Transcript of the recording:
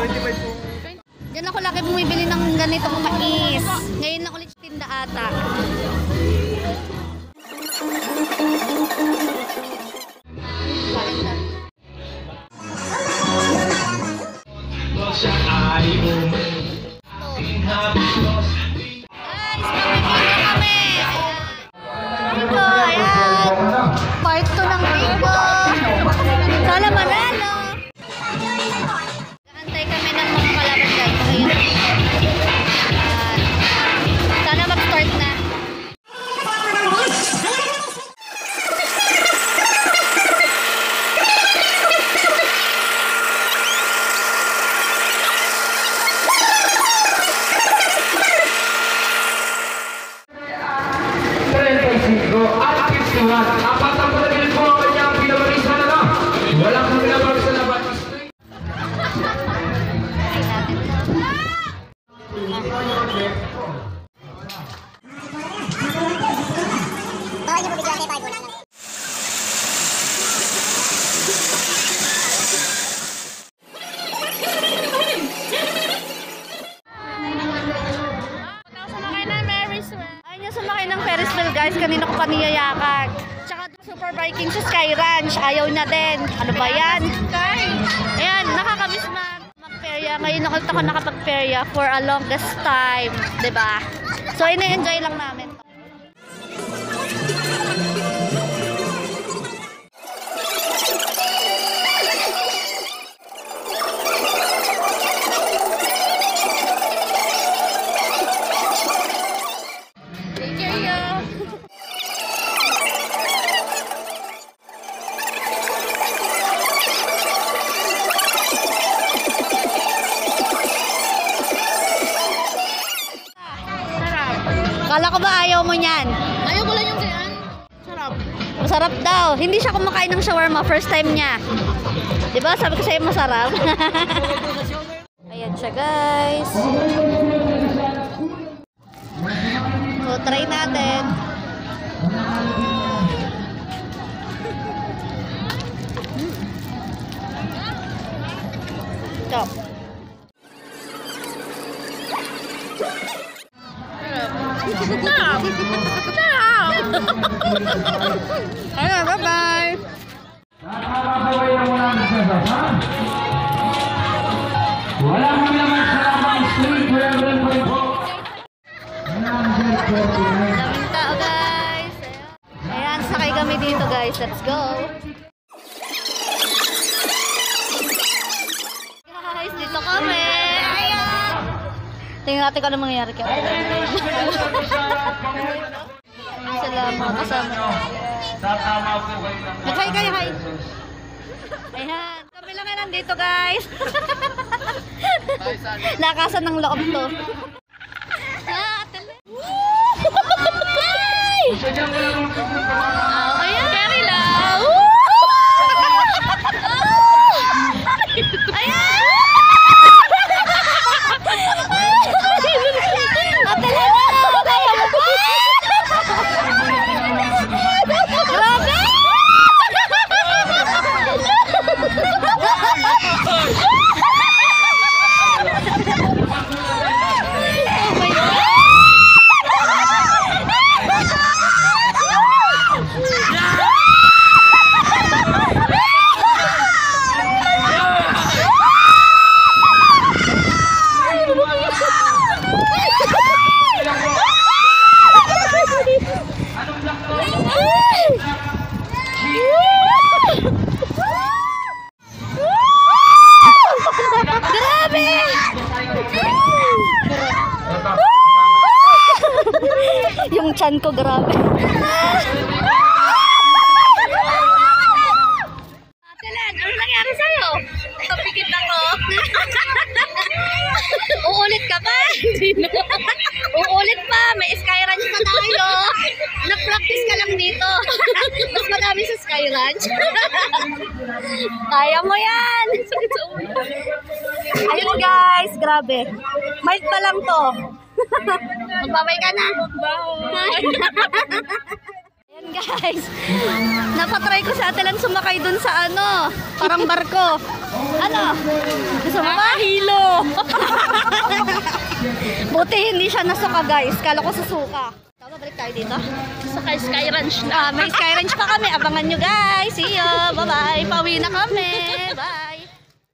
Diyan ako lagi bumibili ng ganitong mais. Ngayon lang ulit tinda ata. Part 2 ng bingo. Sana manalo. Antay kami ng mga kalaban guys. Sana mag-start na. Guys, kanina ko pa niyayakan. Tsaka Super Viking sa Sky Ranch. Ayaw na din. Ano ba yan? Ayan, nakakamiss mag-perya. Ngayon ako nakapag-perya for a longest time. Diba? So, ina-enjoy lang namin. Kala ko ba ayaw mo niyan? Ayaw ko lang yung ganyan. Sarap. Masarap daw. Hindi siya kumakain ng shawarma. First time niya. Diba? Sabi ko sa'yo masarap. Ayan siya guys. So try natin. Stop. Ayan, bye-bye! Walang naman sa lamang street, wherever po po. Daming tao guys! Ayan, sakay kami dito guys. Let's go! Guys, dito kami! Ayan! Tingnan natin kung ano mangyayari kaya. Salamat kasama. Nag-hi kayo, hi. Ayan, kami lang yan nandito guys. Lakasan ng loob to. Ayan, very loud. Ayan. Grabe! Yung chan ko, grabe. Atelan, ano nangyari sa'yo? Napikit ako. Uulit ka pa? Uulit pa, may Sky Ranch pa tayo. Nag-practice ka lang dito. Mas madami sa Sky Ranch. Kaya mo yan. Ayun guys, grabe. Mild pa lang to. Magbabay ka na. Bye. Ayan guys. Napatry ko sa Atelan sumakay dun sa ano, parang barko. Ano? Gusto mo ba? Hilo. Buti hindi siya nasuka guys. Kala ko susuka. Tama, balik tayo dito. Sa Sky Ranch na. May Sky Ranch pa kami. Abangan nyo guys. See you. Bye-bye. Pauwi na kami. Bye.